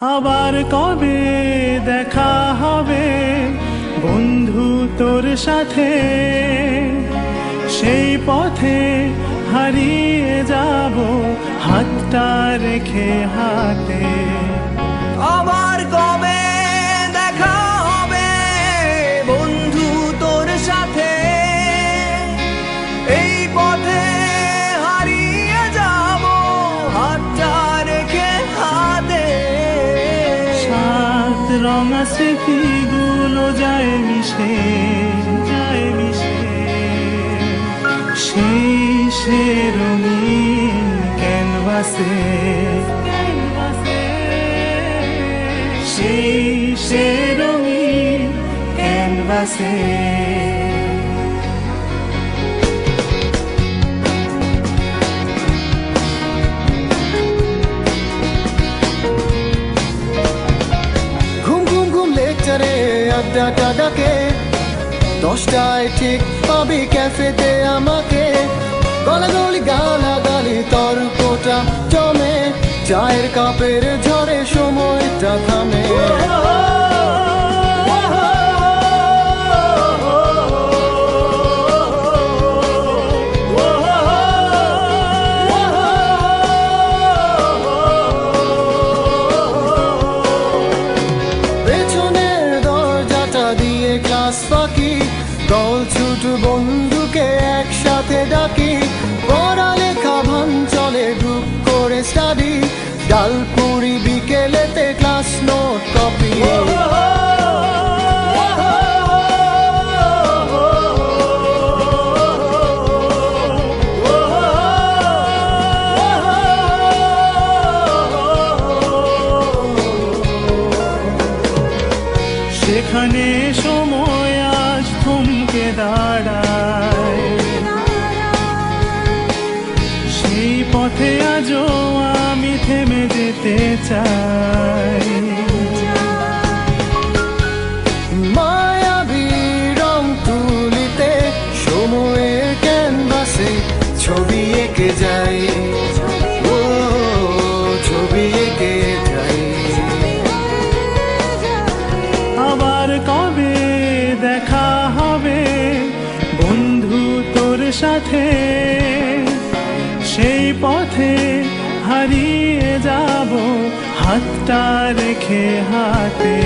আবার কবে দেখা হবে বন্ধু তোর সাথে, সেই পথে হারিয়ে যাব হাতটা রেখে হাতে। আবার কবে দেখা হবে বন্ধু তোর সাথে, এই পথে হারিয়ে যাব হাতটা রেখে হাতে। সাত রঙা স্মৃতিগুলো যায় মিশে, যায় মিশে সেই সে রঙিন ক্যানভাসে, সেই সে রঙিন ক্যানভাসে। আড্ডাটা ডাকে 10টায় ঠিক পাবি ক্যাফেতে আমাকে। গলাগলি গালাগালি তর্কটা জমে, চায়ের কাপের ঝড়ে সময়টা থামে। ক্লাস ফাঁকি দল ছুট বন্ধুকে একসাথে ডাকি, পড়ালেখা ভান চলে গ্রুপ করে স্টাডি, ডালপুরি বিকেলেতে ক্লাস নোট কপি। সেখানে সময় আজ থমকে দাঁড়ায়, সেই পথে আজও আমি থেমে যেতে চাই। মায়াবী রং তুলিতে সময়ের ক্যানভাসে ছবি এঁকে যাই, ও ছবি এঁকে যাই। আবার কবে দেখা হবে বন্ধু তোর সাথে, সেই পথে হারিয়ে যাব হাতটা রেখে হাতে।